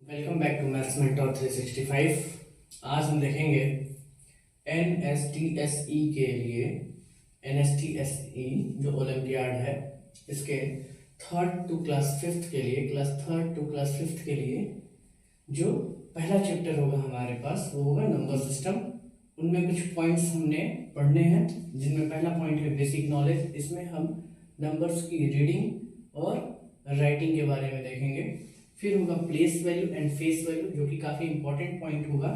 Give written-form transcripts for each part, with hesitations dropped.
Welcome back to maths mentor 365। आज हम देखेंगे NSTSE के लिए NSTSE जो ओलंपियाड है इसके थर्ड टू क्लास फिफ्थ के लिए जो पहला चैप्टर होगा हमारे पास वो होगा नंबर सिस्टम। उनमें कुछ पॉइंट्स हमने पढ़ने हैं जिनमें पहला पॉइंट है बेसिक नॉलेज। इसमें हम नंबर्स की रीडिंग और राइटिंग के बारे में देखेंगे। फिर होगा place value and face value जो कि काफ़ी इंपॉर्टेंट पॉइंट होगा।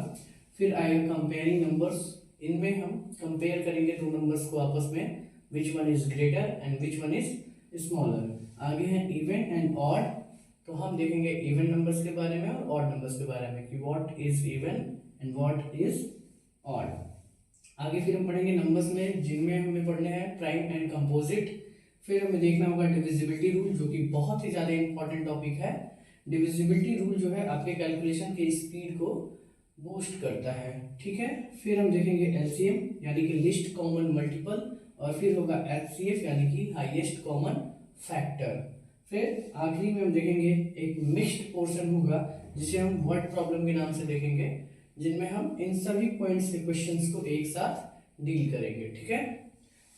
फिर आएगा कंपेयरिंग नंबर्स। इनमें हम कंपेयर करेंगे दो नंबर्स को आपस में, which one is greater and which one is smaller. आगे है इवन एंड ऑड, तो हम देखेंगे इवन नंबर्स के बारे में और ऑड नंबर्स के बारे में कि what is even and what is odd. आगे फिर हम पढ़ेंगे नंबर्स में जिनमें हमें पढ़ने हैं प्राइम एंड कंपोजिट। फिर हमें देखना होगा डिविजिबिलिटी रूल जो कि बहुत ही ज़्यादा इंपॉर्टेंट टॉपिक है। डिविजिबिलिटी रूल जो है आपके कैलकुलेशन के स्पीड को बूस्ट करता है, ठीक है। फिर हम देखेंगे एलसीएम यानी कि लिस्ट कॉमन मल्टीपल, और फिर होगा एचसीएफ यानी कि हाईएस्ट कॉमन फैक्टर। फिर आखिरी में हम देखेंगे एक मिक्स्ड पोर्शन होगा जिसे हम वर्ड प्रॉब्लम के नाम से देखेंगे, जिनमें हम इन सभी पॉइंट्स के क्वेश्चंस को एक साथ डील करेंगे, ठीक है।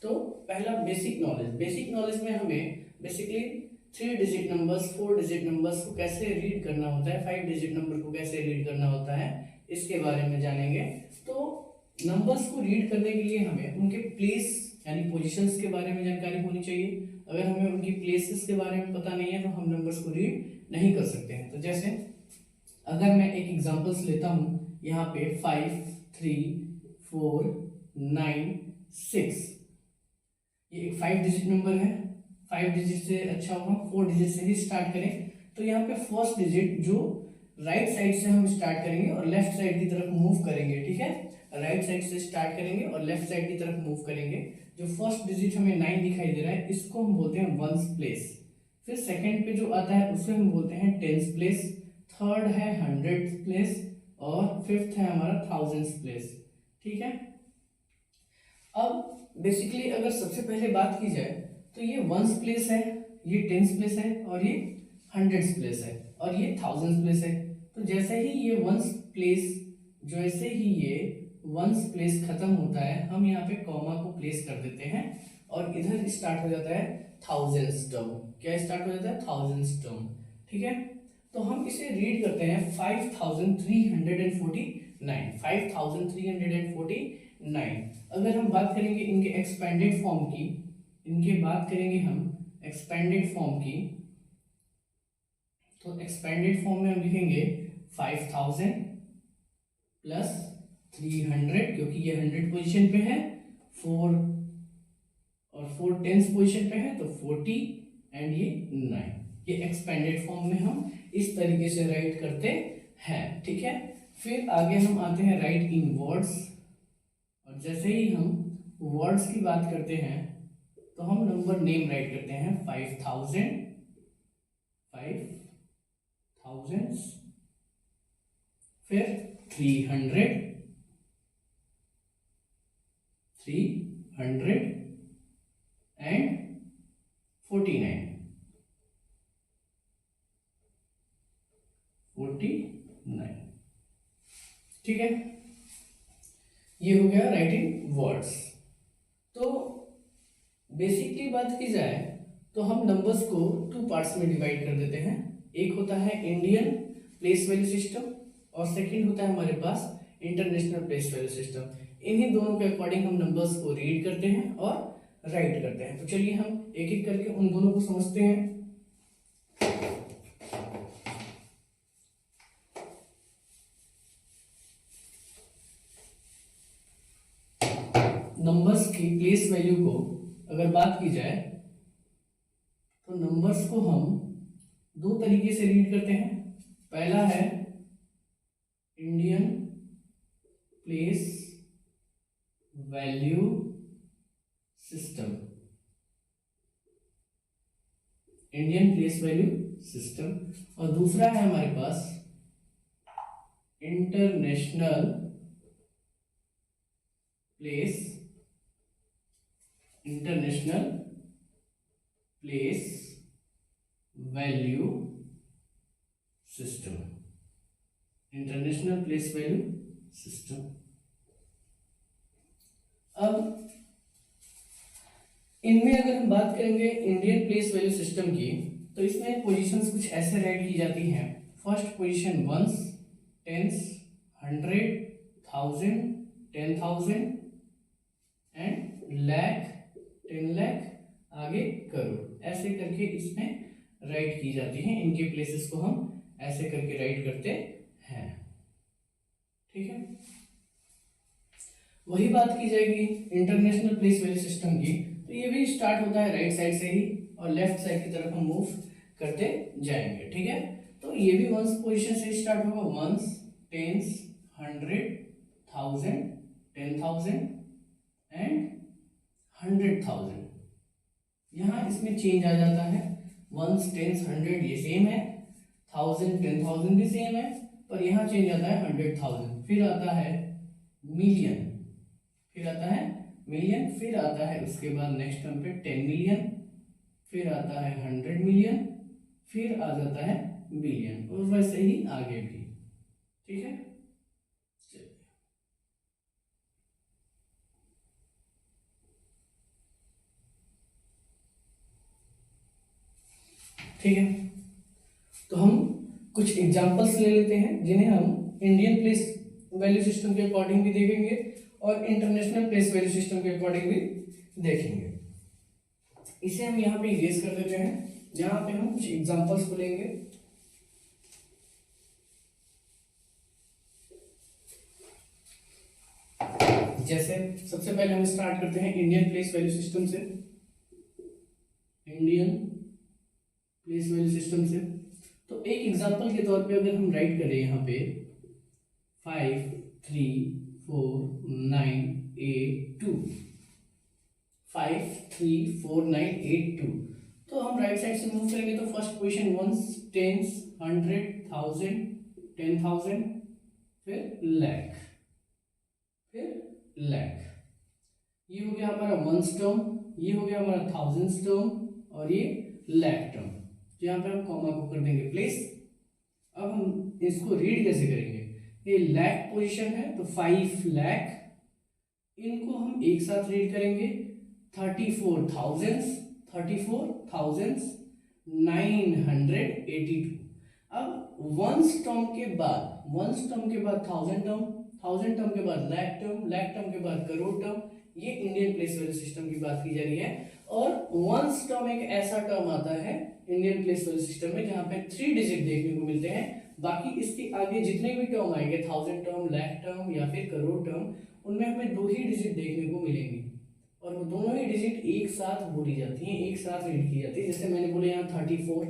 तो पहला बेसिक नॉलेज। बेसिक नॉलेज में हमें basically 3 digit numbers 4 digit numbers को कैसे रीड करना होता है, 5 डिजिट नंबर को कैसे रीड करना होता है, इसके बारे में जानेंगे। तो नंबर्स को रीड करने के लिए हमें उनके प्लेस यानी पोजीशंस के बारे में जानकारी होनी चाहिए। अगर हमें उनकी प्लेसेस के बारे में पता नहीं है तो हम नंबर्स को रीड नहीं कर सकते हैं। तो जैसे अगर मैं एक एग्जांपल्स लेता हूँ, यहाँ पे 5 3 4 9 6, ये एक 5 डिजिट नंबर है। 5 डिजिट से अच्छा होगा 4 डिजिट से ही स्टार्ट करें। तो यहाँ पे फर्स्ट डिजिट जो राइट साइड से हम स्टार्ट करेंगे और लेफ्ट साइड की तरफ मूव करेंगे, ठीक है। राइट साइड से स्टार्ट करेंगे और लेफ्ट साइड की तरफ मूव करेंगे। जो फर्स्ट डिजिट हमें 9 दिखाई दे रहा है इसको हम बोलते हैं वंस प्लेस। फिर सेकंड पे जो आता है उसे हम बोलते हैं टेंस प्लेस। थर्ड है हंड्रेड प्लेस और फिफ्थ है हमारा थाउजेंड्स प्लेस, ठीक है। अब बेसिकली अगर सबसे पहले बात की जाए तो ये वंस प्लेस है, ये टेंस प्लेस है और ये हंड्रेड्स प्लेस है और ये थाउजेंड्स प्लेस है। तो जैसे ही ये वंस प्लेस खत्म होता है हम यहाँ पे कॉमा को प्लेस कर देते हैं और इधर स्टार्ट हो जाता है थाउजेंड्स टर्म। क्या स्टार्ट हो जाता है? थाउजेंड्स टर्म, ठीक है। तो हम इसे रीड करते हैं 5349। अगर हम बात करेंगे इनके एक्सपेंडेड फॉर्म की, तो एक्सपेंडेड फॉर्म में हम लिखेंगे 5000 प्लस 300 क्योंकि ये 100 पोजीशन पे है, 4 और 4 टेंस पोजीशन पे है तो 40 एंड ये 9। ये एक्सपेंडेड फॉर्म में हम इस तरीके से राइट करते हैं, ठीक है। फिर आगे हम आते हैं राइट इन वर्ड्स, और जैसे ही हम वर्ड्स की बात करते हैं तो हम नंबर नेम राइट करते हैं 5000 फिर 300 एंड 49, ठीक है। ये हो गया राइटिंग वर्ड्स। तो बेसिकली बात की जाए तो हम नंबर्स को 2 पार्ट्स में डिवाइड कर देते हैं। एक होता है इंडियन प्लेस वैल्यू सिस्टम और सेकंड होता है हमारे पास इंटरनेशनल प्लेस वैल्यू सिस्टम। इन्हीं दोनों के अकॉर्डिंग हम नंबर्स को रीड करते हैं और राइट करते हैं। तो चलिए हम एक एक करके उन दोनों को समझते हैं। नंबर्स की प्लेस वैल्यू को अगर बात की जाए तो नंबर्स को हम 2 तरीके से रीड करते हैं। पहला है इंडियन प्लेस वैल्यू सिस्टम, और दूसरा है हमारे पास international place value system. International place value system. अब इनमें अगर हम बात करेंगे इंडियन प्लेस वैल्यू सिस्टम की, तो इसमें पोजीशंस कुछ ऐसे राइट की जाती हैं। First position ones, tens, 100, 1000, 10,000 and lakh, 10 lakh, आगे करोड़, ऐसे करके इसमें राइट की जाती हैं। इनके प्लेसेस को हम ऐसे करके राइट करते हैं। ठीक है, वही बात की जाएगी इंटरनेशनल प्लेस वैल्यू सिस्टम की। तो ये भी स्टार्ट होता है राइट साइड से ही और लेफ्ट साइड की तरफ हम मूव करते जाएंगे। ठीक है, तो ये भी वंस पोजीशन से स्टार्ट होगा। Ones, tens, 100, 1000, 10,000 and 100,000। यहाँ इसमें चेंज आ जाता है। वंस, टेंस, 100 ये सेम है, 1000, 10,000 भी सेम है, पर यहाँ चेंज आता है 100,000। फिर आता है मिलियन, फिर आता है मिलियन, फिर आता है उसके बाद नेक्स्ट टर्म पे 10 मिलियन, फिर आता है 100 मिलियन, फिर आ जाता है बिलियन, और वैसे ही आगे भी। ठीक है, ठीक है, तो हम कुछ एग्जांपल्स ले लेते हैं जिन्हें हम इंडियन प्लेस वैल्यू सिस्टम के अकॉर्डिंग भी देखेंगे और इंटरनेशनल प्लेस वैल्यू सिस्टम के अकॉर्डिंग भी देखेंगे। इसे हम यहाँ पे इरेज कर देते हैं, जहां पे हम कुछ एग्जांपल्स को लेंगे। जैसे सबसे पहले हम स्टार्ट करते हैं इंडियन प्लेस वैल्यू सिस्टम से। इंडियन प्लेस वैल्यू सिस्टम से तो एक एग्जांपल के तौर पे अगर हम राइट करें यहाँ पे 5, 3, 4, 9, 8, 2, 5, 3, 4, 9, 8, 2, तो हम राइट साइड से मूव करेंगे तो फर्स्ट पोजीशन वंस, टेंस, 100, 1000, 10,000, फिर लाख, फिर लाख। ये हो गया हमारा वंस टर्म, ये हो गया हमारा थाउजेंड्स टर्म, और ये लाख टर्म। यहाँ पे हम कॉमा को कर देंगे प्लेस। अब हम इसको रीड कैसे करेंगे? ये लाख पोजीशन है तो 5 लाख, इनको हम एक साथ रीड करेंगे 34,000, 982। अब वंस टर्म के बाद, वंस टर्म के बाद थाउजेंड टर्म, थाउजेंड टर्म के बाद लाख टर्म, लाख टर्म के बाद करोड़ टर्म। ये इंडियन प्लेस वैल्यू सिस्टम की बात की जा रही है। और वंस टर्म एक ऐसा टर्म आता है इंडियन प्लेस वैल्यू सिस्टम में जहां पे 3 डिजिट देखने को मिलते हैं। बाकी इसके आगे जितने भी टर्म आएंगे, थाउजेंड टर्म, लाख टर्म या फिर करोड़ टर्म, उनमें हमें 2 ही डिजिट देखने को मिलेंगे और वो दोनों ही डिजिट एक साथ बोली जाती हैं, एक साथ रीड की जाती है। जैसे मैंने बोला यहाँ 34,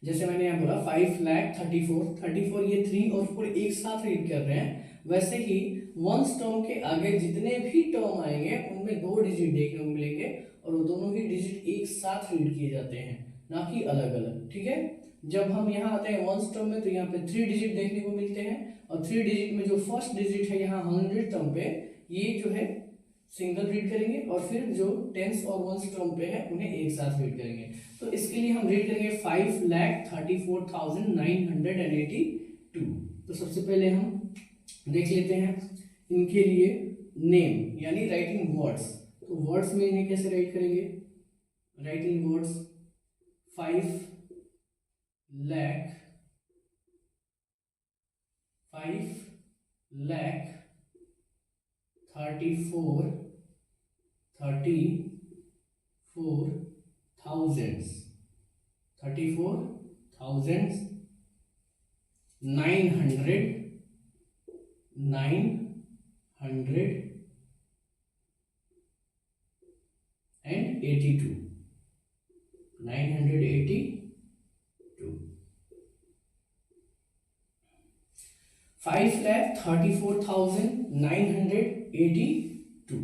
जैसे मैंने यहाँ बोला 5 लाख 34, ये 3 और 4 एक साथ रीड कर रहे हैं। वैसे ही वंस टर्म के आगे जितने भी टर्म आएंगे उनमें 2 डिजिट देखने को मिलेंगे और वो दोनों ही डिजिट एक साथ रीड किए जाते हैं, ना कि अलग अलग। ठीक है, जब हम यहाँ आते हैं वंस टर्म में तो यहाँ पे 3 डिजिट देखने को मिलते हैं और 3 डिजिट में जो फर्स्ट डिजिट है यहाँ 100 टर्म पे, ये जो है सिंगल रीड करेंगे और फिर जो टेंस और वंस टर्म पे है उन्हें एक साथ रीड करेंगे। तो इसके लिए हम रीड करेंगे 5,34,982। तो सबसे पहले हम देख लेते हैं इनके लिए नेम यानी राइटिंग वर्ड्स। तो वर्ड्स में इन्हें कैसे राइट करेंगे? Writing words 5 lakh 34,900 and 82, 982। 5,34,982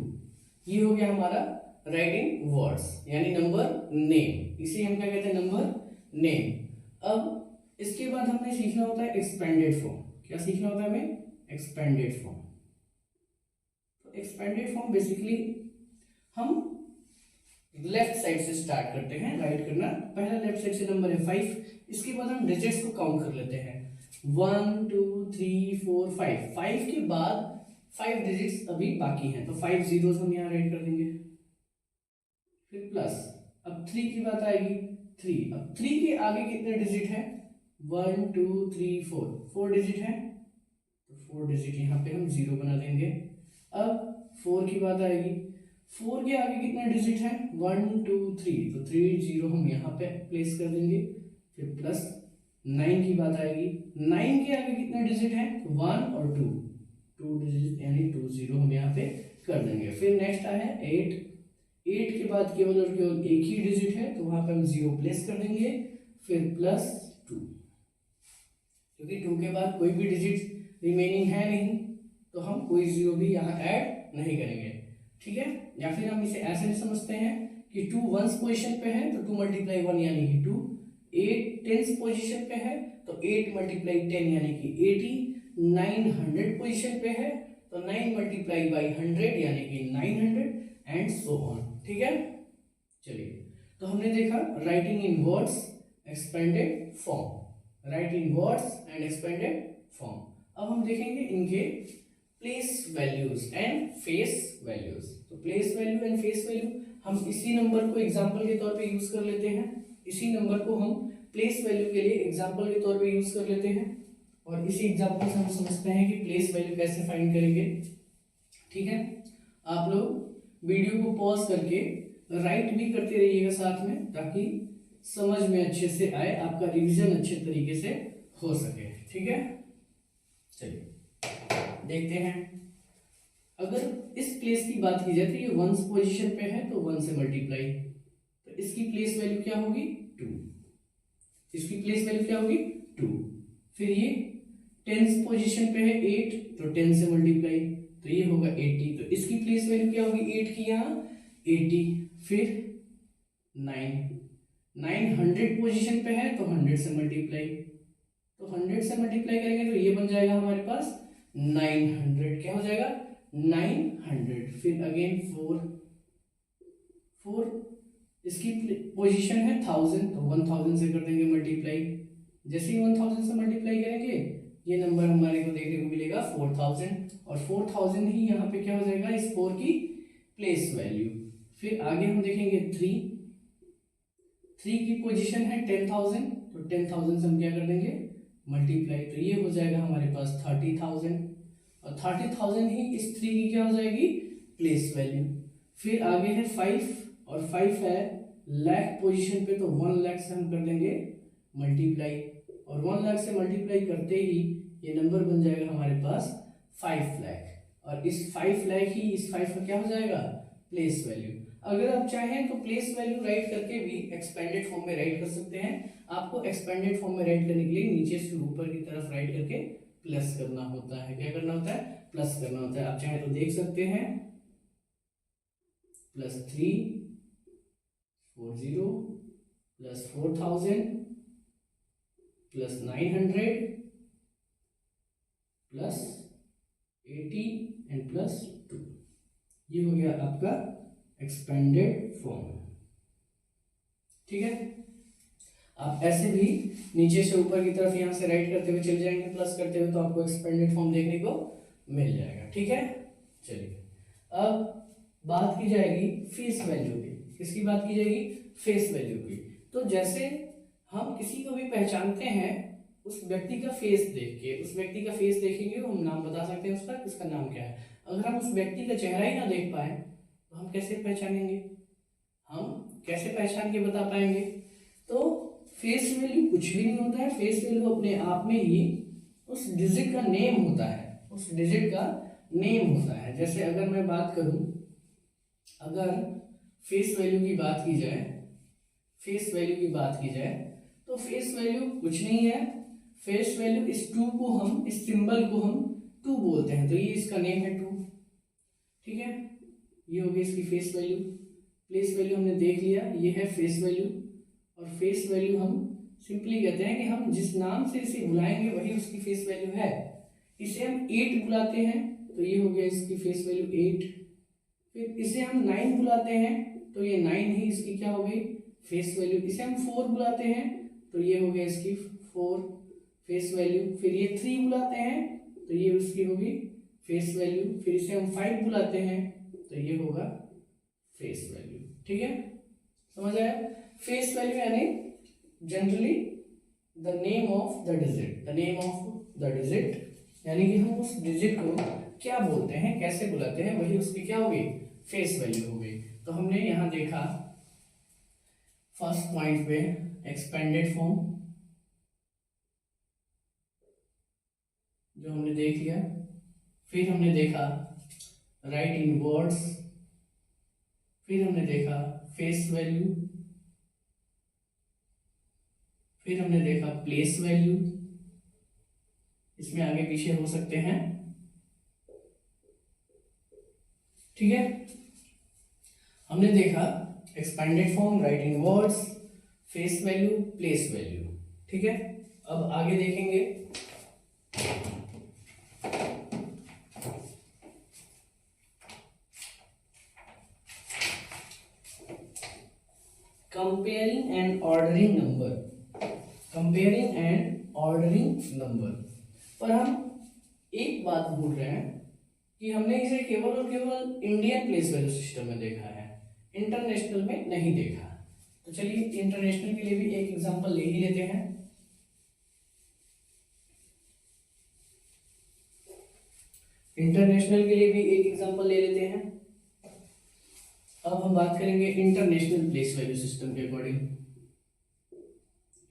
ये हो गया हमारा राइटिंग वर्ड्स यानी नंबर नेम। इसे हम क्या कहते हैं? Number name. अब इसके बाद हमें सीखना होता है एक्सपेंडेड फॉर्म। क्या सीखना होता है हमें? Expanded form. तो एक्सपेंडेड फॉर्म बेसिकली हम लेफ्ट साइड से स्टार्ट करते हैं राइट करना। पहला लेफ्ट साइड से नंबर है 5, इसके बाद हम डिजिट्स को काउंट कर लेते हैं। 1 2 3 4 5, 5 के बाद 5 डिजिट्स अभी बाकी हैं, तो 5 जीरोस हम यहाँ राइट कर देंगे, फिर प्लस। अब 3 की बात आएगी, 3, अब 3 के आगे कितने डिजिट है, 1 2 3 4, 4 डिजिट है, तो 4 डिजिट यहाँ पे हम जीरो बना देंगे। अब 4 की बात आएगी, 4 के आगे कितने डिजिट है, 1 2 3, तो 3 जीरो हम यहाँ पे प्लेस कर देंगे, फिर प्लस। 9 की बात आएगी, 9 के आगे कितने डिजिट है, 1 और 2, 2 डिजिट यानी 2 जीरो हम यहाँ पे कर देंगे। फिर नेक्स्ट आया 8, 8 के बाद केवल और केवल एक ही डिजिट है, तो वहां पे हम जीरो प्लेस कर देंगे, फिर प्लस 2, क्योंकि 2 के बाद कोई भी डिजिट रिमेनिंग है नहीं, तो हम कोई जीरो भी यहाँ ऐड नहीं करेंगे, ठीक है। या फिर हम इसे ऐसे भी समझते हैं कि 2 वंस पोजीशन पे है तो 2 मल्टीप्लाई 1 यानी कि 2, 8 टेंस पोजीशन पे है तो 8 मल्टीप्लाई 10 यानी कि 80, 9 100 पोजीशन पे है तो 9 मल्टीप्लाई बाई 100 यानी कि 900 एंड सो ऑन, ठीक है। चलिए, तो हमने देखा writing in words expanded form, write in words and expanded form. अब हम देखेंगे इनके place values and face values. तो place value and face value हम इसी नंबर को एग्जांपल के तौर पे यूज कर लेते हैं, इसी नंबर को हम प्लेस वैल्यू के लिए एग्जांपल के तौर पे यूज कर लेते हैं, और इसी एग्जांपल से हम समझते हैं कि प्लेस वैल्यू कैसे फाइंड करेंगे, ठीक है। आप लोग वीडियो को पॉज करके राइट भी करते रहिएगा साथ में, ताकि समझ में अच्छे से आए, आपका रिवीजन अच्छे तरीके से हो सके, ठीक है। चलिए देखते हैं, अगर इस प्लेस की बात की जाए तो ये वंस पोजीशन पे है तो 1 से मल्टीप्लाई, तो इसकी प्लेस वैल्यू क्या होगी 2, इसकी प्लेस वैल्यू क्या होगी 2। फिर ये टेंस पोजीशन पे है 8 तो 10 से मल्टीप्लाई, तो ये होगा 80, तो इसकी प्लेस वैल्यू क्या होगी 8 की यहाँ 80। फिर 9 100 पोजीशन पे है तो 100 से मल्टीप्लाई, तो 100 से मल्टीप्लाई करेंगे तो ये बन जाएगा हमारे पास 900, क्या हो जाएगा 900। फिर अगेन 4 इसकी पोजीशन है 1000 तो 1000 से कर देंगे मल्टीप्लाई, जैसे ही 1000 से मल्टीप्लाई करेंगे ये नंबर हमारे को देखने को मिलेगा 4000, और 4000 ही यहाँ पे क्या हो जाएगा इस 4 की प्लेस वैल्यू। फिर आगे हम देखेंगे 3 की पोजीशन है 10,000 तो 10,000 से हम क्या कर देंगे मल्टीप्लाई, तो ये हो जाएगा हमारे पास 30,000, और 30,000 ही इस 3 की क्या हो जाएगी प्लेस वैल्यू। फिर आगे है 5, और 5 है लाख पोजीशन पे तो 1 लाख से हम कर देंगे मल्टीप्लाई, और 1 लाख से मल्टीप्लाई करते ही ये नंबर बन जाएगा हमारे पास 5 लाख, और इस 5 लाख ही इस 5 का क्या हो जाएगा प्लेस वैल्यू। अगर आप चाहें तो प्लेस वैल्यू राइट करके भी एक्सपेंडेड फॉर्म में राइट कर सकते हैं। आपको एक्सपेंडेड फॉर्म में राइट करने के लिए नीचे से ऊपर की तरफ राइट करके प्लस करना होता है, क्या करना होता है प्लस करना होता है। आप चाहे तो देख सकते हैं +3 40 +4000 +900 +80 एंड +2, ये हो गया आपका एक्सपेंडेड फॉर्म, ठीक है। आप ऐसे भी नीचे से ऊपर की तरफ यहां से राइट करते हुए चले जाएंगे प्लस करते हुए, तो आपको एक्सपेंडेड फॉर्म देखने को मिल जाएगा, ठीक है। चलिए अब बात की जाएगी फेस वैल्यू की। किसकी बात की जाएगी फेस वैल्यू की। तो जैसे हम किसी को भी पहचानते हैं उस व्यक्ति का फेस देख के, उस व्यक्ति का फेस देखेंगे हम नाम बता सकते हैं उसका नाम क्या है। अगर हम उस व्यक्ति का चेहरा ही ना देख पाए तो हम कैसे पहचानेंगे, हम कैसे पहचान के बता पाएंगे। तो फेस वैल्यू कुछ भी नहीं होता है, फेस वैल्यू अपने आप में ही उस डिजिट का नेम होता है, उस डिजिट का नेम होता है। जैसे अगर मैं बात करूं, अगर फेस वैल्यू की बात की जाए, फेस वैल्यू की बात की जाए तो फेस वैल्यू कुछ नहीं है। फेस वैल्यू इस 2 को हम, इस सिंबल को हम 2 बोलते हैं, तो ये इसका नेम है 2, ठीक है। ये हो गई इसकी फेस वैल्यू। प्लेस वैल्यू हमने देख लिया, ये है फेस वैल्यू। और फेस वैल्यू हम सिंपली कहते हैं कि हम जिस नाम से इसे बुलाएंगे वही उसकी फेस वैल्यू है। इसे हम 8 बुलाते हैं तो ये हो गया इसकी फेस वैल्यू 8। फिर इसे हम 9 बुलाते हैं तो ये 9 ही इसकी क्या हो गई फेस वैल्यू। इसे हम 4 बुलाते हैं तो ये हो गया इसकी 4। फेस वैल्यू, फिर ये 3 बुलाते हैं तो ये उसकी होगी फेस वैल्यू, फिर इसे हम 5 बुलाते हैं तो ये होगा फेस वैल्यू। ठीक है, समझ आया? फेस वैल्यू यानी generally the name of the digit, the name of the digit, यानी कि हम उस डिजिट को क्या बोलते हैं, कैसे बुलाते हैं, वही उसकी क्या होगी, फेस वैल्यू होगी। तो हमने यहां देखा फर्स्ट पॉइंट पे एक्सपेंडेड फॉर्म जो हमने देख लिया, फिर हमने देखा राइट इन वर्ड्स, फिर हमने देखा फेस वैल्यू, फिर हमने देखा प्लेस वैल्यू, इसमें आगे पीछे हो सकते हैं। ठीक है, हमने देखा expanded form, write in words, face value, place value. ठीक है, अब आगे देखेंगे comparing and ordering number, comparing and ordering number. पर हम एक बात भूल रहे हैं कि हमने इसे केवल और केवल इंडियन प्लेस वैल्यू सिस्टम में देखा है, इंटरनेशनल में नहीं देखा। तो चलिए इंटरनेशनल के लिए भी एक एग्जांपल ले ही लेते हैं। इंटरनेशनल के लिए भी एक एग्जांपल ले लेते हैं। अब हम बात करेंगे इंटरनेशनल प्लेस वैल्यू सिस्टम के according,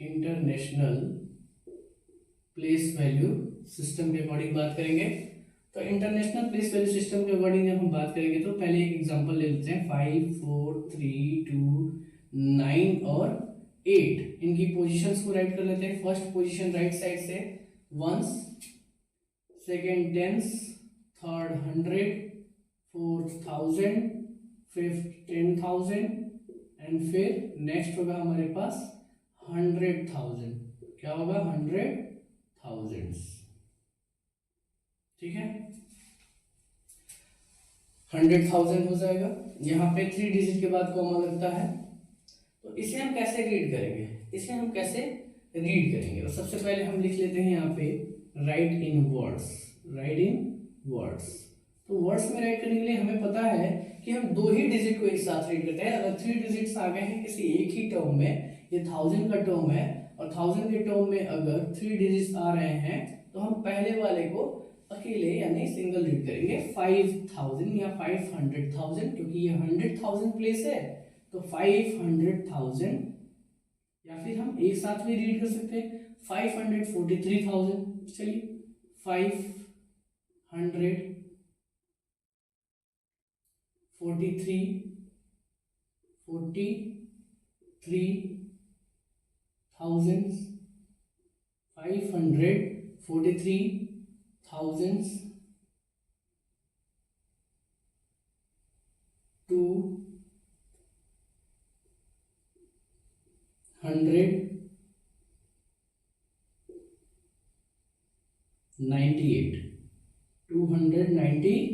international place value system के अकॉर्डिंग बात करेंगे। तो इंटरनेशनल प्लेस वैल्यू सिस्टम के अकॉर्डिंग जब हम बात करेंगे तो पहले एक एग्जांपल ले लेते हैं। 5, 4, 3, 2, 9 और 8, इनकी पोजीशंस को राइट कर लेते हैं। फर्स्ट पोजीशन राइट साइड से ones, second tens, third 100, fourth 1000, fifth 10,000 and फिर नेक्स्ट होगा हमारे पास 100,000। क्या होगा? 100,000। ठीक है, 100,000 हो जाएगा। यहाँ पे 3 डिजिट के बाद कॉमा लगता है, तो इसे हम कैसे रीड करेंगे, इसे हम कैसे रीड करेंगे? तो सबसे पहले हम लिख लेते हैं यहाँ पे right in words, right in words. तो वर्ड्स में राइट करने के लिए हमें पता है कि हम 2 ही डिजिट को एक साथ रीड करते हैं। अगर 3 डिजिट्स आ गए हैं किसी एक ही टर्म में, ये 1000 का टर्म है और 1000 के टर्म में अगर 3 डिजिट्स आ रहे हैं तो हम पहले वाले को अकेले यानी सिंगल रीड करेंगे 5000 या 500,000, क्योंकि ये 100,000 प्लेस है तो 500,000, या फिर हम एक साथ भी रीड कर सकते हैं 543,000। चलिए 543 43,000, 543,000 298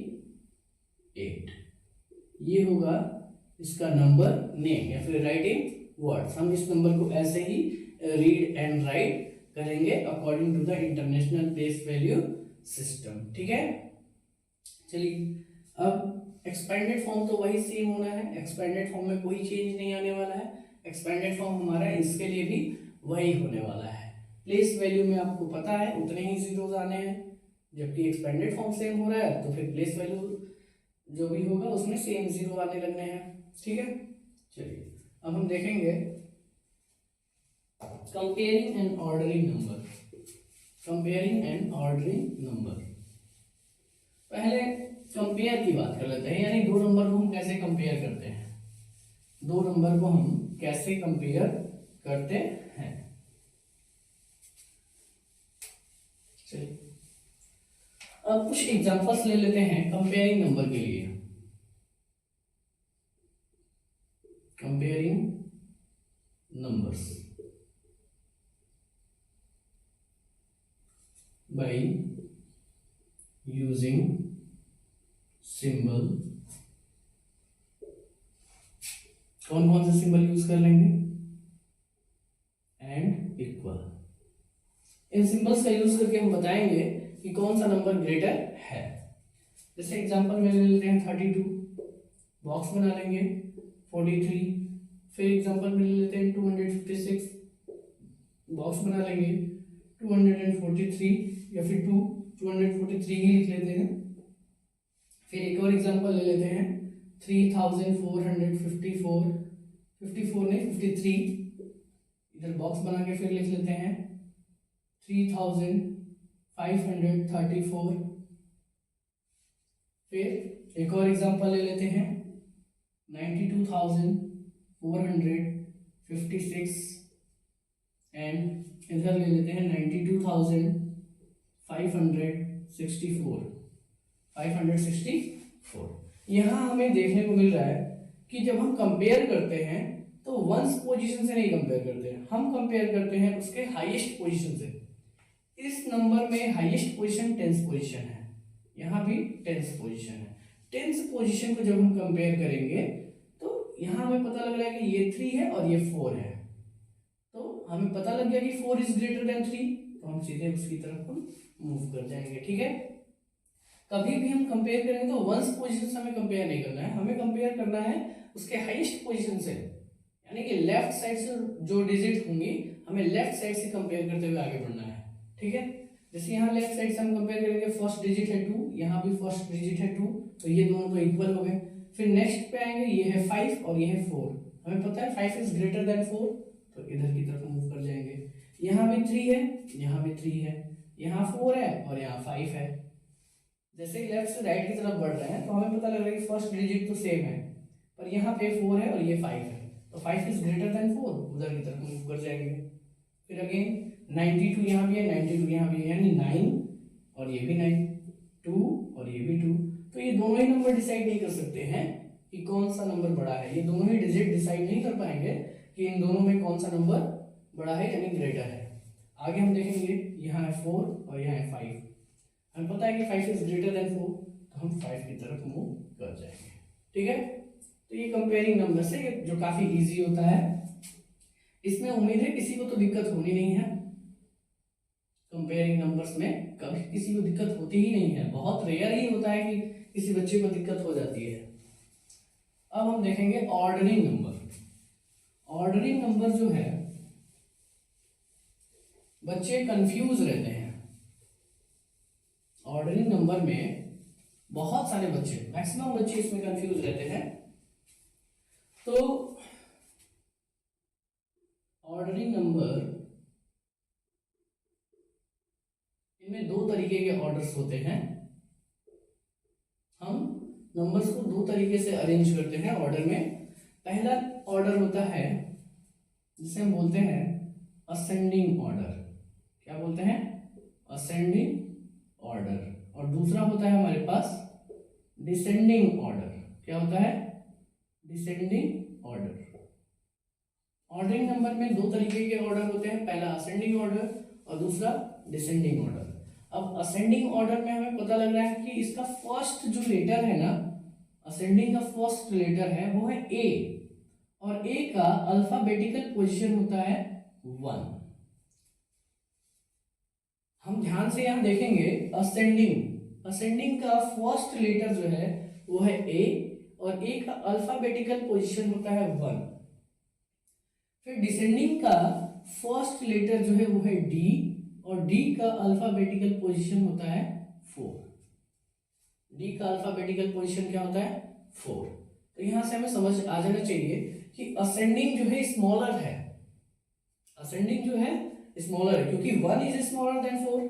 ये होगा इसका नंबर नेम या फिर राइटिंग वर्ड्स। हम इस नंबर को ऐसे ही रीड एंड राइट करेंगे according to the international place value system. ठीक है, चलिए अब एक्सपेंडेड फॉर्म तो वही सेम होना है, एक्सपेंडेड फॉर्म में कोई चेंज नहीं आने वाला है। एक्सपेंडेड फॉर्म हमारा इसके लिए भी वही होने वाला है। प्लेस वैल्यू में आपको पता है उतने ही जीरोस आने हैं, जबकि एक्सपेंडेड फॉर्म सेम हो रहा है तो फिर प्लेस वैल्यू जो भी होगा उसमें सेम जीरो आने लगने हैं। ठीक है, चलिए अब हम देखेंगे comparing and ordering number, comparing and ordering number. पहले कंपेयर की बात कर लेते हैं, यानी 2 नंबर को हम कैसे कंपेयर करते हैं, 2 नंबर को हम कैसे कंपेयर करते हैं। चलिए अब कुछ एग्जांपल्स ले लेते हैं कंपेयरिंग नंबर के लिए। Comparing numbers by using symbol. कौन कौन से सिंबल यूज कर लेंगे? And equal. इन सिंबल्स का यूज करके हम बताएंगे कि कौन सा नंबर ग्रेटर है। जैसे एग्जांपल में ले लेते हैं 32, बॉक्स बना लेंगे 43। फिर एग्जांपल में ले लेते हैं 256, बॉक्स बना लेंगे 243, या फिर 243 ही लिख लेते हैं। फिर एक और एग्जांपल ले लेते हैं 3454, 54 नहीं 53, इधर बॉक्स बना के फिर लिख लेते हैं 3534। फिर एक और एग्जांपल ले लेते हैं 92,456 एंड इधर ले लेते हैं 92,564। यहाँ हमें देखने को मिल रहा है कि जब हम कंपेयर करते हैं तो वंस पोजीशन से नहीं कंपेयर करते हैं, हम कंपेयर करते हैं उसके हाईएस्ट पोजीशन से। इस नंबर में हाईएस्ट पोजीशन 10th पोजीशन है, यहाँ भी 10th पोजीशन है। 10th पोजीशन को जब हम कंपेयर करेंगे तो यहाँ हमें पता लग रहा है कि ये 3 है और ये 4 है, तो हमें पता लग गया कि 4 इज ग्रेटर देन 3, तो हम सीधे उसकी तरफ हम मूव कर जाएंगे। ठीक है, कभी भी हम कंपेयर करेंगे तो वंस पोजीशन से हमें कंपेयर नहीं करना है, हमें कंपेयर करना है उसके हाईएस्ट पोजीशन से, यानी कि लेफ्ट साइड से जो डिजिट होंगी हमें लेफ्ट साइड से कंपेयर करते हुए आगे बढ़ना है। ठीक है, जैसे यहाँ लेफ्ट साइड से हम कंपेयर करेंगे, फर्स्ट डिजिट है 2, यहाँ भी फर्स्ट डिजिट है 2, तो ये दोनों तो इक्वल हो गए। फिर नेक्स्ट पे आएंगे, ये है 5 और ये है 4, हमें पता है 5 इज ग्रेटर देन 4, तो इधर की तरफ मूव कर जाएंगे। यहाँ भी 3 है, यहाँ भी 3 है, यहाँ 4 है और यहाँ 5 है। जैसे ही लेफ्ट से राइट की तरफ बढ़ रहे हैं तो हमें पता लग रहा है कि फर्स्ट डिजिट तो सेम है, पर यहाँ पे 4 है और ये 5 है, तो 5 इज ग्रेटर देन 4, उधर की तरफ मूव कर जाएंगे। फिर अगेन 92 यहाँ भी है, 92 यहाँ भी है, यानी 9 और ये भी 9, 2 और ये भी 2, तो ये दोनों ही नंबर डिसाइड नहीं कर सकते हैं कि कौन सा नंबर बड़ा है। ये दोनों ही डिजिट डिसाइड नहीं कर पाएंगे कि इन दोनों में कौन सा नंबर बड़ा है यानी ग्रेटर है। आगे हम देखेंगे, यहाँ है 4 और यहाँ है 5, हमें पता है कि 5 इज ग्रेटर देन 4, तो हम 5 की तरफ मूव कर जाएंगे। ठीक है, तो ये कंपेयरिंग नंबर से जो काफी इजी होता है, इसमें उम्मीद है किसी को तो दिक्कत होनी नहीं है। कंपेयरिंग नंबर्स में कभी किसी को दिक्कत होती ही नहीं है, बहुत रेयर ही होता है कि किसी बच्चे को दिक्कत हो जाती है। अब हम देखेंगे ऑर्डरिंग नंबर। ऑर्डरिंग नंबर जो है, बच्चे कंफ्यूज रहते हैं। ऑर्डरिंग नंबर में बहुत सारे बच्चे, मैक्सिमम बच्चे इसमें कंफ्यूज रहते हैं। तो ऑर्डरिंग नंबर, इनमें दो तरीके के ऑर्डर्स होते हैं। हम नंबर्स को दो तरीके से अरेंज करते हैं ऑर्डर में। पहला ऑर्डर होता है जिसे हम बोलते हैं असेंडिंग ऑर्डर। क्या बोलते हैं? Ascending order. और दूसरा होता है हमारे पास डिसेंडिंग ऑर्डर। क्या होता है? Descending order. ऑर्डरिंग नंबर में दो तरीके के ऑर्डर होते हैं, पहला असेंडिंग ऑर्डर और दूसरा डिसेंडिंग ऑर्डर। अब असेंडिंग ऑर्डर में हमें पता लग रहा है कि इसका फर्स्ट जो लेटर है ना, असेंडिंग का फर्स्ट लेटर है वो है ए, और ए का अल्फाबेटिकल पोजीशन होता है 1। हम ध्यान से यहां देखेंगे, असेंडिंग का फर्स्ट लेटर जो है वो है ए, और ए का अल्फाबेटिकल पोजीशन होता है 1। फिर डिसेंडिंग का फर्स्ट लेटर जो है वो है डी, और डी का अल्फाबेटिकल पोजीशन होता है 4। डी का अल्फाबेटिकल पोजीशन क्या होता है? 4। तो यहां से हमें समझ आ जाना चाहिए कि असेंडिंग जो है स्मॉलर है। असेंडिंग जो है स्मॉलर है क्योंकि 1 इज स्मॉलर देन 4,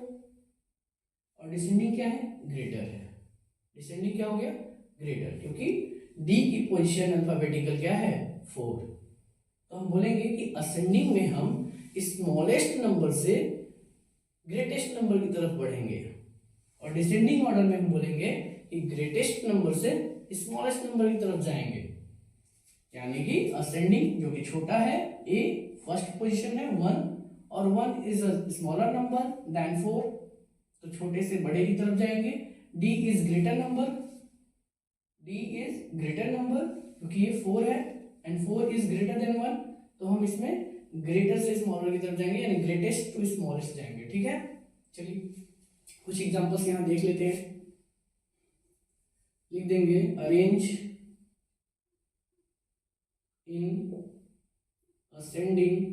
और डिसेंडिंग क्या है? ग्रेटर है। डिसेंडिंग क्या हो गया? ग्रेटर, क्योंकि डी की पोजीशन अल्फाबेटिकल क्या है? 4। तो हम बोलेंगे कि असेंडिंग में हम स्मॉलेस्ट नंबर से ग्रेटेस्ट नंबर की तरफ बढ़ेंगे, और डिसेंडिंग ऑर्डर में हम बोलेंगे कि ग्रेटेस्ट नंबर से स्मॉलेस्ट नंबर की तरफ जाएंगे। यानी कि असेंडिंग जो कि छोटा है, ए फर्स्ट पोजीशन है 1, और 1 is a smaller number than 4, तो छोटे से बड़े की तरफ जाएंगे। D is greater number, D is greater number क्योंकि ये 4 है, एंड 4 इज ग्रेटर देन 1, तो हम इसमें ग्रेटर से स्मॉलर की तरफ जाएंगे, यानी ग्रेटेस्ट टू स्मॉलेस्ट जाएंगे। ठीक है, चलिए कुछ एग्जांपल्स यहाँ देख लेते हैं। लिख देंगे arrange in ascending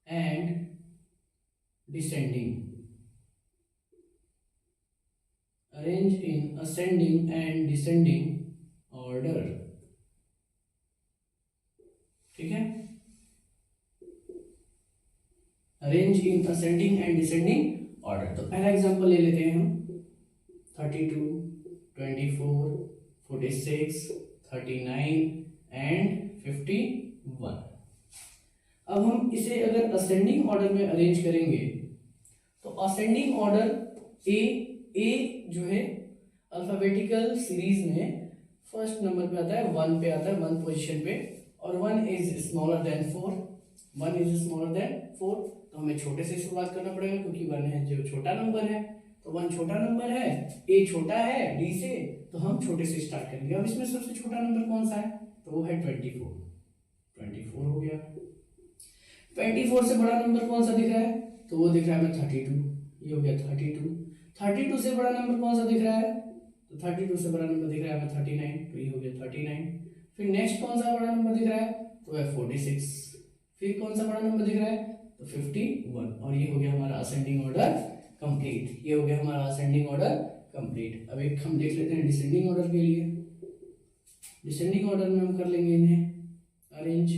and descending. Arrange in ascending and descending order. ठीक है, arrange in ascending and descending order. तो पहला एग्जांपल ले लेते हैं हम 32, 24, 46, 39 एंड 51। अब हम इसे अगर असेंडिंग ऑर्डर में अरेंज करेंगे तो असेंडिंग ऑर्डर ए जो है अल्फाबेटिकल सीरीज में फर्स्ट नंबर पे आता है, 1 पे आता है, 1 पोजीशन पे, और 1 is smaller than 4, 1 is smaller than 4। तो हमें छोटे से शुरुआत करना पड़ेगा क्योंकि 1 है जो छोटा नंबर है, तो 1 छोटा नंबर है, ए छोटा है डी से, तो हम छोटे से स्टार्ट करेंगे। अब इसमें सबसे छोटा नंबर कौन सा है, तो वो है 24 हो गया। 24 से बड़ा नंबर कौन सा दिख रहा है, तो वो दिख रहा है 32, ये हो गया 32। 32 से बड़ा नंबर कौन सा दिख रहा है, तो 32 से बड़ा नंबर दिख रहा है 39, तो ये हो गया 39। फिर नेक्स्ट कौन सा बड़ा नंबर दिख रहा है, तो है 46। फिर कौन सा बड़ा नंबर दिख रहा है, तो 51, और ये हो गया हमारा असेंडिंग ऑर्डर कंप्लीट। ये हो गया हमारा असेंडिंग ऑर्डर कंप्लीट। अब एक हम देख लेते हैं डिसेंडिंग ऑर्डर के लिए। डिसेंडिंग ऑर्डर में हम कर लेंगे इन्हें अरेंज।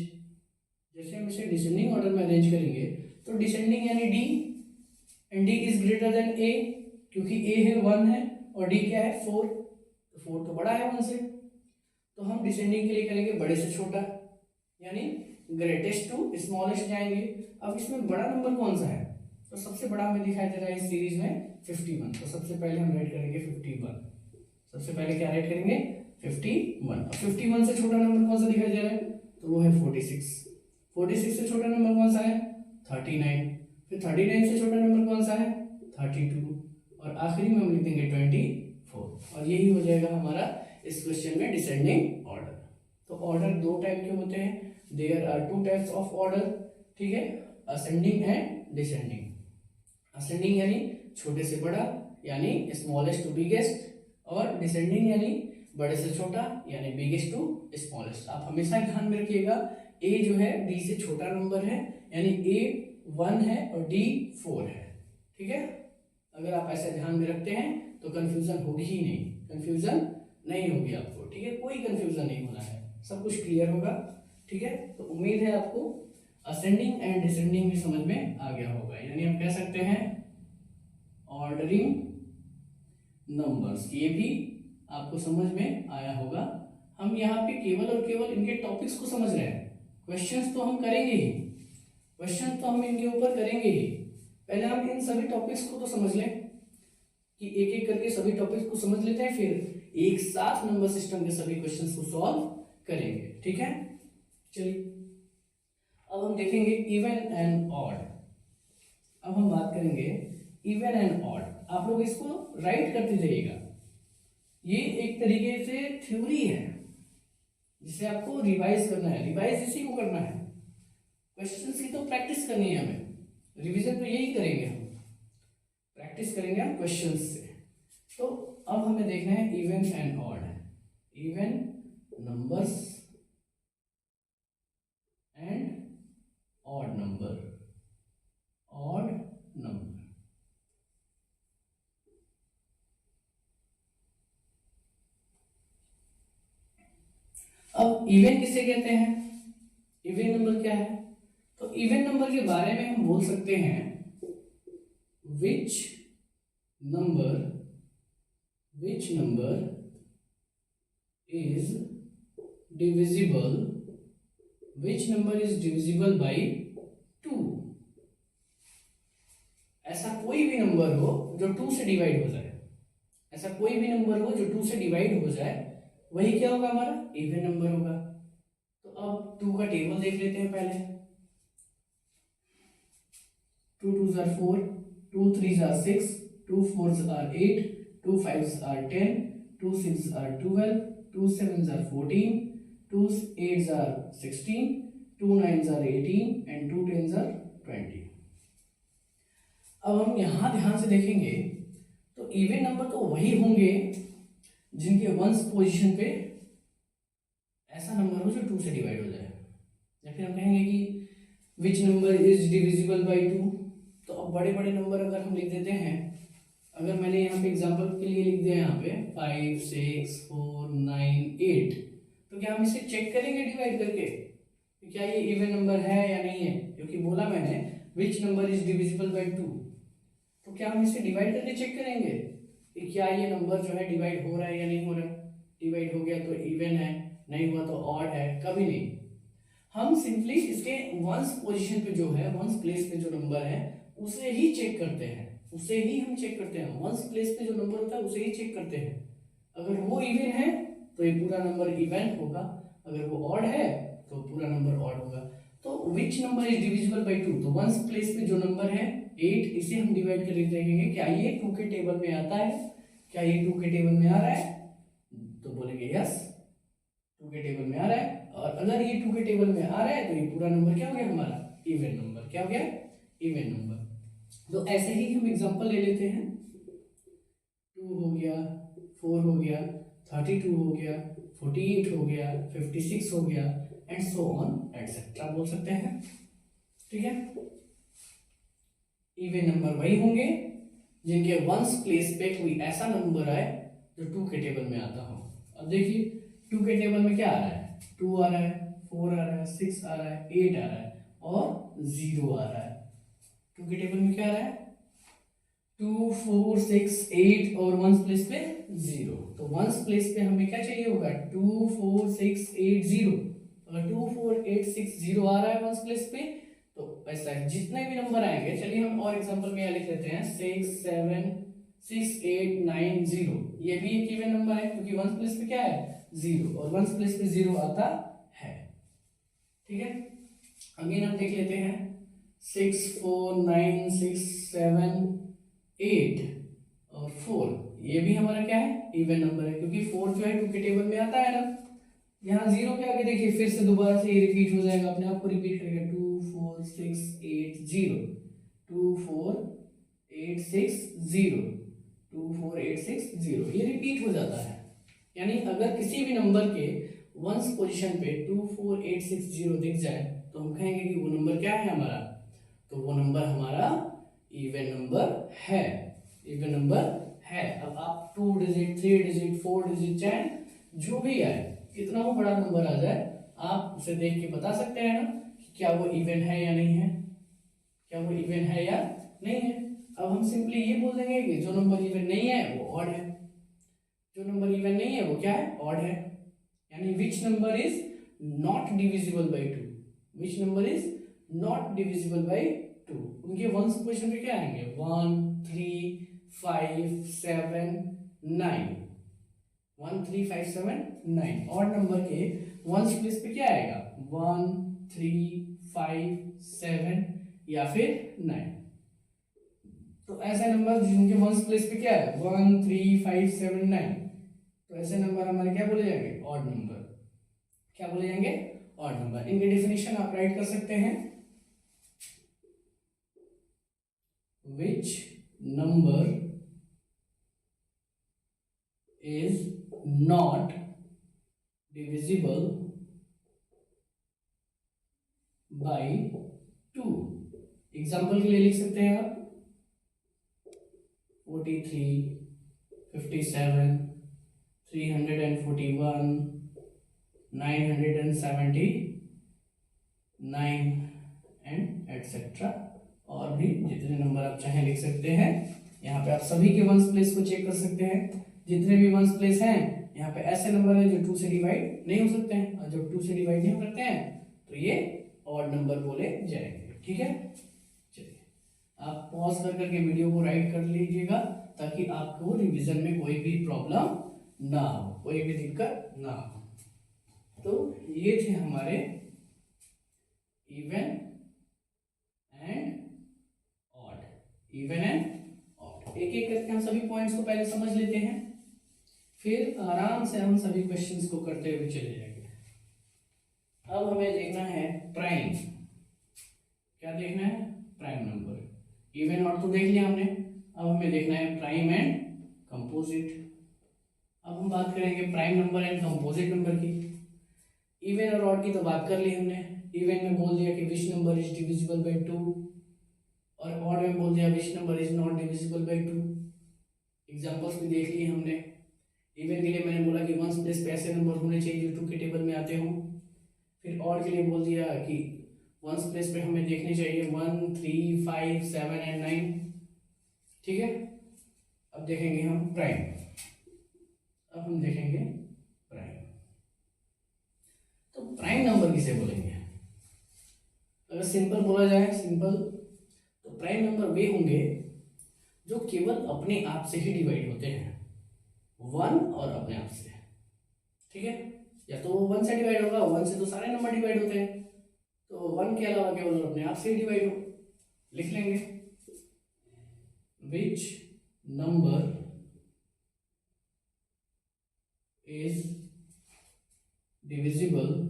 जैसे हम इसे डिसेंडिंग ऑर्डर में अरेंज करेंगे तो डिसेंडिंग यानी D, and D is greater than A, क्योंकि ए है 1 है और डी क्या है 4, तो 4 तो बड़ा है 1 से, तो हम डिसेंडिंग के लिए करेंगे बड़े से छोटा, यानी ग्रेटेस्ट टू स्मॉलेस्ट जाएंगे। अब इसमें बड़ा नंबर कौन सा है, तो सबसे बड़ा हमें दिखाई दे रहा है इस सीरीज में 51, तो सबसे पहले हम राइट करेंगे 51। सबसे पहले क्या राइट करेंगे 51। अब 51 से छोटा नंबर कौन सा दिखाई दे रहा है, तो वो है 46। 46 से छोटा नंबर कौन सा है 39। फिर 39 से छोटा नंबर कौन सा है 32, और आखिरी में हम लिख देंगे 24, और यही हो जाएगा हमारा इस क्वेश्चन में डिसेंडिंग ऑर्डर। तो ऑर्डर 2 टाइप के होते हैं, there are 2 types of order. ठीक है, असेंडिंग एंड डिसेंडिंग। असेंडिंग यानी छोटे से बड़ा, यानी स्मॉलेस्ट टू बिगेस्ट, और डिसेंडिंग यानी बड़े से छोटा, यानी बिगेस्ट टू स्मॉलेस्ट। आप हमेशा ध्यान में रखिएगा, ए जो है डी से छोटा नंबर है, यानी ए 1 है और डी 4 है। ठीक है, अगर आप ऐसा ध्यान में रखते हैं तो कंफ्यूजन होगी ही नहीं, कंफ्यूजन नहीं होगी आपको। ठीक है, कोई कंफ्यूजन नहीं होना है, सब कुछ क्लियर होगा। ठीक है, तो उम्मीद है आपको असेंडिंग एंड डिसेंडिंग भी समझ में आ गया होगा, यानी हम कह सकते हैं ऑर्डरिंग नंबर्स, ये भी आपको समझ में आया होगा। हम यहाँ पे केवल और केवल इनके टॉपिक्स को समझ रहे हैं, क्वेश्चंस तो हम करेंगे ही, क्वेश्चन तो हम इनके ऊपर करेंगे ही। पहले हम इन सभी टॉपिक्स को तो समझ लें, कि एक एक करके सभी टॉपिक्स को समझ लेते हैं, फिर एक साथ नंबर सिस्टम के सभी क्वेश्चंस को सॉल्व करेंगे। ठीक है, चलिए अब हम देखेंगे इवन एंड ऑड। अब हम बात करेंगे इवन एंड ऑड। आप लोग इसको राइट करते जाइएगा, ये एक तरीके से थ्योरी है जिसे आपको रिवाइज करना है, रिवाइज इसी को करना है। क्वेश्चंस की तो प्रैक्टिस करनी है हमें, रिवीजन तो यही करेंगे हम, प्रैक्टिस करेंगे हम क्वेश्चंस से। तो अब हमें देखना है even and odd. Even numbers and odd number, odd number. अब इवन किसे कहते हैं, इवन नंबर क्या है, तो इवन नंबर के बारे में हम बोल सकते हैं which number is divisible, which number is divisible by 2। ऐसा कोई भी नंबर हो जो 2 से डिवाइड हो जाए, ऐसा कोई भी नंबर हो जो 2 से डिवाइड हो जाए, वही क्या होगा हमारा इवन नंबर होगा। तो अब 2 का टेबल देख लेते हैं पहले। 2 2s are 4, 2 3s are 6, 2 4s are 8, 2 5s are 10, 2 6s are 12, 2 7s are 14, 2 8s are 16, 2 9s are 18 and 2 10s are 20। अब हम यहाँ ध्यान से देखेंगे तो इवन नंबर तो वही होंगे जिनके वंस पोजीशन पे ऐसा नंबर हो जो 2 से डिवाइड हो जाए, या फिर हम कहेंगे कि which number is divisible by 2। तो अब बड़े बड़े नंबर अगर हम लिख देते हैं, अगर मैंने यहाँ पे एग्जांपल के लिए लिख दिया यहाँ पे 5 6 4 9 8, तो क्या हम इसे चेक करेंगे डिवाइड करके कि क्या ये इवन नंबर है या नहीं है, क्योंकि बोला मैंने which number is divisible by 2। तो क्या हम इसे डिवाइड करके चेक करेंगे कि क्या ये नंबर जो है डिवाइड हो रहा है या नहीं हो रहा है। डिवाइड हो गया तो इवन है, नहीं हुआ तो ऑड है, कभी नहीं। हम सिंपली इसके वंस पोजीशन पे जो है, वंस प्लेस पे जो नंबर है उसे ही चेक करते हैं, उसे ही हम चेक करते हैं। वंस प्लेस पे जो नंबर होता है उसे ही चेक करते हैं। अगर वो इवन है तो ये पूरा नंबर इवन होगा, अगर वो ऑड है तो पूरा नंबर ऑड होगा। तो which number is divisible by 2, तो वंस प्लेस पे जो नंबर है 8, इसे हम डिवाइड करके देखेंगे क्या ये 2 के टेबल में आता है, क्या ये 2 के टेबल में आ रहा है, तो बोलेंगे यस 2 के टेबल में आ रहा है। और अगर ये 2 के टेबल में आ रहा है तो ये पूरा नंबर क्या हो गया हमारा, इवन नंबर। क्या हो गया, इवन नंबर। तो ऐसे ही हम एग्जांपल ले लेते हैं, 2 हो गया, 4 हो गया, 32 हो गया, 48 हो गया, 56 हो गया एंड सो ऑन एटसेट्रा बोल सकते हैं। ठीक है, इवन नंबर वही होंगे जिनके वंस प्लेस पे कोई ऐसा नंबर आए जो 2 के टेबल में आता हो। अब देखिए 2 के टेबल में क्या आ रहा है, 2 आ रहा है, 4 आ रहा है, 6 आ रहा है, 8 आ रहा है और 0 आ रहा है। 2 के टेबल में क्या आ रहा है, 2 4 6 8 और वंस प्लेस पे 0। तो वंस प्लेस पे हमें क्या चाहिए होगा, 2 4 6 8 0। अगर 2 4 8 6 0 आ रहा है वंस प्लेस पे, तो ऐसा जितने भी नंबर आएंगे, चलिए हम और एग्जांपल में लिख लेते हैं 6 7 6 8 9 0। ये भी एक इवन नंबर है क्योंकि वंस प्लेस पे क्या है 0 और वंस प्लेस पे 0 आता है। ठीक है, अगेन हम देख लेते हैं 6 4 9 6 7 8 और 4, ये भी हमारा क्या है, इवन नंबर है क्योंकि 4 जो है 2 के टेबल में आता है ना। यहाँ 0 के आगे देखिए फिर से दोबारा से ये रिपीट हो जाएगा, अपने आप को रिपीट करेगा, 2 4 6 8 0, 2 4 8 6 0, 2 4 8 6 0, ये रिपीट हो जाता है। यानी अगर किसी भी नंबर के वंस पोजीशन पे 2 4 8 6 0 दिख जाए तो हम कहेंगे कि वो नंबर क्या है हमारा, तो वो नंबर हमारा इवन नंबर है, इवन नंबर है। अब आप 2 डिजिट 3 डिजिट 4 डिजिट चाहे जो भी आए, कितना वो बड़ा नंबर आ जाए, आप उसे देख के बता सकते हैं ना कि क्या वो इवन है या नहीं है, क्या वो इवन है या नहीं है। अब हम सिंपली ये बोल देंगे कि जो नंबर इवन नहीं है वो ऑड है, जो नंबर इवन नहीं है वो क्या है, ऑड है। यानी which number is not divisible by 2, which number is not divisible by 2। उनके वंस पोजीशन पे क्या आएंगे, 1 3 5 7 9, 1 3 5 7 9। ऑड नंबर के वंस प्लेस पे क्या आएगा, 1 3 5 7 या फिर 9। तो ऐसे नंबर जिनके वंस प्लेस पे क्या है 1 3 5 7 9, तो ऐसे नंबर हमारे क्या बोले जाएंगे, ऑड नंबर। क्या बोले जाएंगे, ऑड नंबर। इनके डेफिनेशन आप राइट कर सकते हैं, which number is not divisible by 2। Example के लिए लिख सकते हैं आप 43 57 341 979 एंड एटसेट्रा। और भी जितने नंबर आप चाहें लिख सकते हैं। यहाँ पे आप सभी के वंस प्लेस को चेक कर सकते हैं। जितने भी वंस प्लेस हैं यहाँ पे ऐसे नंबर हैं जो 2 से डिवाइड नहीं हो सकते हैं, और जब 2 से डिवाइड नहीं करते हैं तो ये ऑड नंबर बोले जाएंगे। ठीक है, चलिए आप पॉज कर करके वीडियो को राइट कर लीजिएगा ताकि आपको रिवीजन में कोई भी प्रॉब्लम ना हो, कोई भी दिक्कत ना हो। तो ये थे हमारे even and odd, even and odd. एक एक करके हम सभी पॉइंट्स को पहले समझ लेते हैं, फिर आराम से हम सभी क्वेश्चंस को करते हुए चले जाएंगे। अब हमें देखना है प्राइम। क्या देखना है? Prime number. इवन और तो देख लिया हमने, अब हमें देखना है प्राइम एंड कंपोजिट। अब हम बात करेंगे prime number and composite number की। इवन और ऑड की तो बात कर ली हमने। इवन में बोल दिया कि which number is divisible by 2, और ऑड में बोल दिया which number is not divisible by 2। Examples भी देख लिए हमने। इवन के लिए मैंने बोला कि वंस प्लेस पे ऐसे नंबर होने चाहिए जो 2 के टेबल में आते हों। फिर ऑड के लिए बोल दिया कि वंस प्लेस पे हमें देखने चाहिए 1, 3, 5, 7 एंड 9। ठीक है, अब देखेंगे हम प्राइम। अब हम देखेंगे प्राइम। तो प्राइम नंबर किसे बोलेंगे? अगर सिंपल बोला जाए, सिंपल, तो प्राइम नंबर वे होंगे जो केवल अपने आप से ही डिवाइड होते हैं, 1 और अपने आप से। ठीक है, या तो 1 से डिवाइड होगा, 1 से तो सारे नंबर डिवाइड होते हैं, तो 1 के अलावा केवल अपने आप से ही डिवाइड हो। लिख लेंगे which number is divisible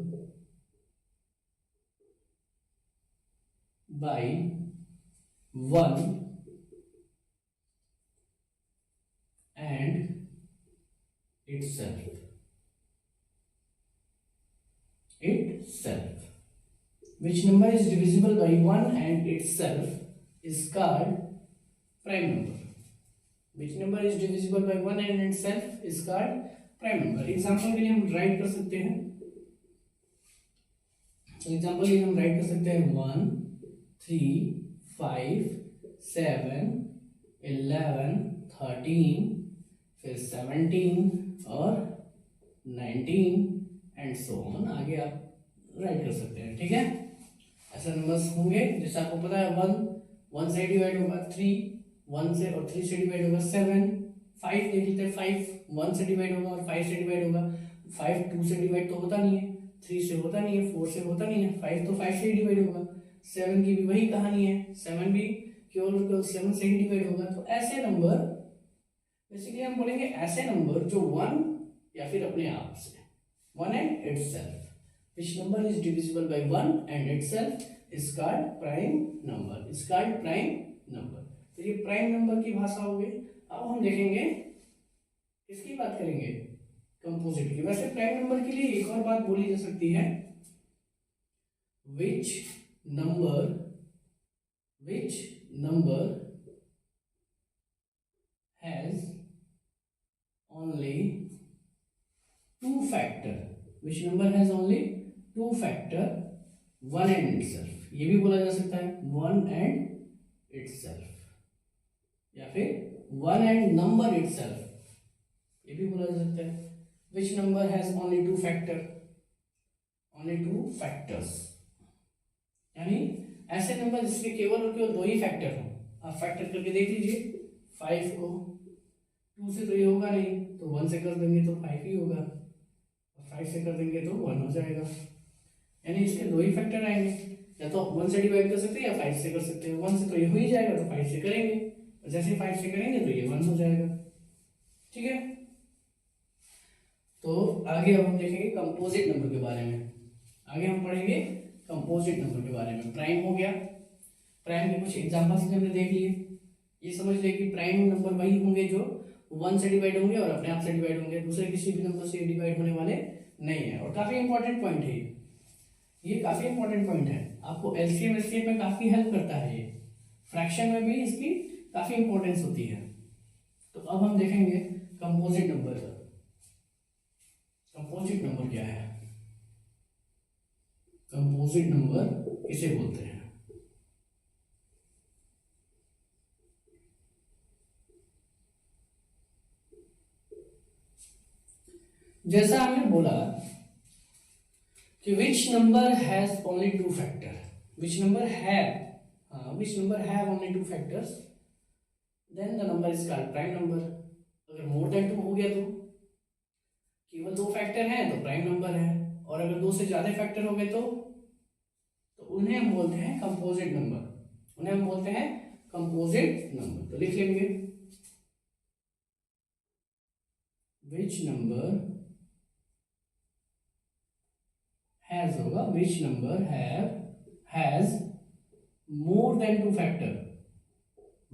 by 1 and itself. Which number is divisible by 1 and itself is called prime number. Which number is divisible by 1 and itself is called prime number. Example के लिए हम right कर सकते हैं, example के लिए हम right कर सकते हैं 1, 3, 5, 7, 11, 13, फिर 17 और 19 एंड सो ऑन। आगे आप राइट कर सकते हैं। ठीक है, ऐसे नंबर्स होंगे जैसे आपको पता है 1 से डिवाइड होगा 3, 1 से और 3 से डिवाइड होगा 7, 5 देख लेते हैं, 5 1 से डिवाइड होगा और 5 से डिवाइड होगा। 5 2 से डिवाइड तो होता नहीं है, 3 से होता नहीं है, 4 से होता नहीं है, 5 तो 5 से ही डिवाइड होगा। 7 की भी वही कहानी है, 7 भी केवल 7 से ही डिवाइड होगा। तो ऐसे नंबर बेसिकली हम बोलेंगे ऐसे नंबर जो 1 या फिर अपने आप से, 1 and itself. Which number is divisible by 1 and itself is called prime number. Is called prime number. तो ये प्राइम नंबर की भाषा हो गई। अब हम देखेंगे किसकी बात करेंगे? Composite key. वैसे प्राइम नंबर के लिए एक और बात बोली जा सकती है, which number has only 2 factor. Which number has only 2 factor, 1 and itself. ये भी बोला जा सकता है 1 and itself, या फिर 1 and number itself, ये भी बोला जा सकता है। Which number has only 2 factor, only 2 factors, यानी ऐसे नंबर जिसके केवल और केवल 2 ही फैक्टर हो। आप फैक्टर करके देख लीजिए, 5 को 2 से तो ये होगा नहीं, तो 1 से कर देंगे तो 5 ही होगा, 5 से कर देंगे तो 1 हो जाएगा। यानी इसके 2 ही फैक्टर आएंगे, या तो 1 से डिवाइड कर सकते हैं या 5 से कर सकते हैं। 1 से तो ये हो ही जाएगा, तो 5 से करेंगे, और जैसे 5 से करेंगे तो ये 1 हो जाएगा। ठीक है, तो आगे अब हम देखेंगे कंपोजिट नंबर के बारे में। आगे हम पढ़ेंगे कंपोजिट नंबर के बारे में। प्राइम हो गया, प्राइम के कुछ एग्जांपल्स हमने देख लिए। ये समझ लिया कि प्राइम नंबर वही होंगे जो 1 से डिवाइड होंगे और अपने आप से डिवाइड होंगे, दूसरे किसी भी नंबर से डिवाइड होने वाले नहीं है। और काफी इंपॉर्टेंट पॉइंट है ये काफी इंपॉर्टेंट पॉइंट है, आपको एलसीएम एचसीएफ में काफी हेल्प करता है। ये फ्रैक्शन में भी इसकी काफी इंपॉर्टेंस होती है। तो अब हम देखेंगे कंपोजिट नंबर। कंपोजिट नंबर क्या है? कंपोजिट नंबर किसे बोलते हैं? जैसा हमने बोला कि which number has only 2 factor, which number have only 2 factors, then the number is called prime number. अगर more than 2 हो गया तो केवल 2 फैक्टर हैं तो प्राइम नंबर है, और अगर 2 से ज्यादा फैक्टर हो गए तो उन्हें हम बोलते हैं कंपोजिट नंबर। उन्हें हम बोलते हैं कंपोजिट नंबर। तो लिख लेंगे which number हैज होगा which number has more than two factor,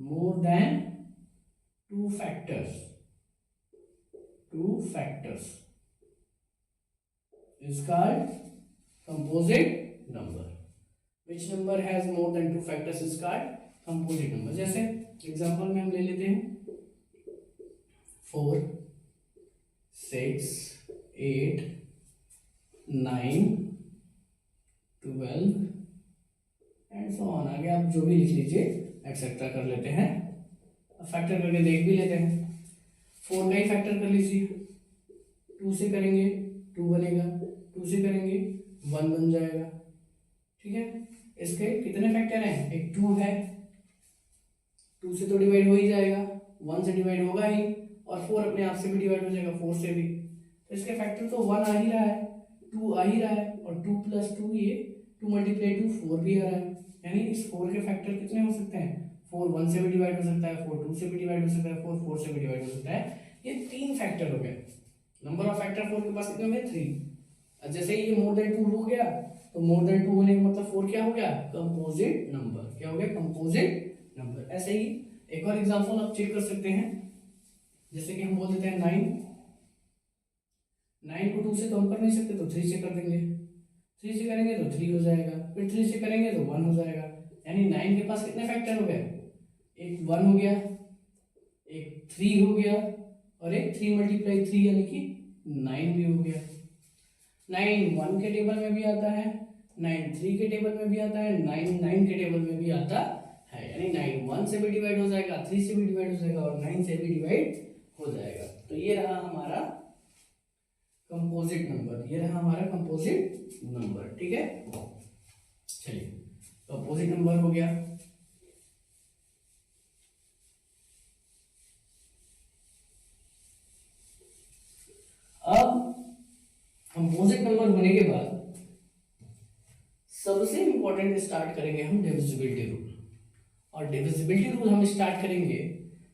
more than two factors is called composite number. Which number has more than two factors is called composite number. जैसे example में हम ले लेते हैं 4, 6, 8, 9, 12 एंड सो ऑन। आगे आप जो भी लिख लीजिए, एक्सेट्रा कर लेते हैं। अब फैक्टर करके देख भी लेते हैं। 4 का ही फैक्टर कर लीजिए, 2 से करेंगे 2 बनेगा, 2 से करेंगे 1 बन जाएगा। ठीक है, इसके कितने फैक्टर हैं? एक 2 है, 2 से तो डिवाइड हो ही जाएगा, 1 से डिवाइड होगा ही, और 4 अपने आप से भी डिवाइड हो जाएगा 4 से भी। तो इसके फैक्टर तो 1 आ ही रहा है, 2 आ ही रहा है, और 2 + 2 ये 2 × 2 4 भी आ रहा है। यानी इस 4 के फैक्टर कितने हो सकते हैं? 4 1 से भी डिवाइड हो सकता है, 4 2 से भी डिवाइड हो सकता है, 4 4 से भी डिवाइड हो सकता है। ये 3 फैक्टर हो गए। नंबर ऑफ फैक्टर 4 के पास कितने हो गए? 3। जैसे ये मोर देन 2 हो गया, तो मोर देन 2 होने का मतलब 4 क्या हो गया? Composite number. क्या हो गया? Composite number. ऐसे ही एक और एग्जांपल आप चेक कर सकते हैं। जैसे कि हम बोल देते हैं 9 को 2 से तो हम कर नहीं सकते, तो 3 से कर देंगे। 3 से करेंगे तो 3 हो जाएगा, फिर 3 से करेंगे तो 1 हो जाएगा। यानी 9 के पास कितने फैक्टर हो गए? एक 1 हो गया, एक 3 हो गया, और एक 3 × 3 यानी कि 9 भी हो गया। 9 1 के टेबल में भी आता है, 9 3 के टेबल में भी आता है, 9 9 के टेबल में भी आता है। यानी 9 1 से भी डिवाइड हो जाएगा, 3 से भी डिवाइड हो जाएगा, और 9 से भी डिवाइड हो जाएगा। तो ये रहा हमारा कंपोजिट नंबर, ये रहा हमारा कंपोजिट नंबर। ठीक है, चलिए कंपोजिट नंबर हो गया। अब कंपोजिट नंबर होने के बाद सबसे इंपॉर्टेंट स्टार्ट करेंगे हम डिविजिबिलिटी रूल। और डिविजिबिलिटी रूल हम स्टार्ट करेंगे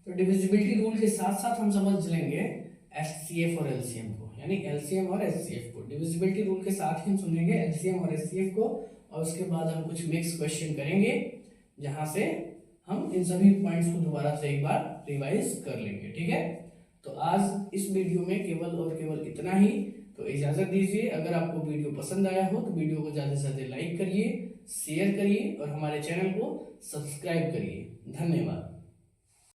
तो डिविजिबिलिटी रूल के साथ साथ हम समझ लेंगे एचसीएफ और एलसीएम को, यानी एलसीएम और एचसीएफ को। डिविजिबिलिटी रूल के साथ ही हम सुनेंगे एलसीएम और एचसीएफ को, और उसके बाद हम कुछ मिक्स क्वेश्चन करेंगे जहां से हम इन सभी पॉइंट्स को दोबारा से एक बार रिवाइज कर लेंगे। ठीक है, तो आज इस वीडियो में केवल और केवल इतना ही। तो इजाजत दीजिए। अगर आपको वीडियो पसंद आया हो तो वीडियो को ज्यादा से ज्यादा लाइक करिए, शेयर करिए, और हमारे चैनल को सब्सक्राइब करिए। धन्यवाद।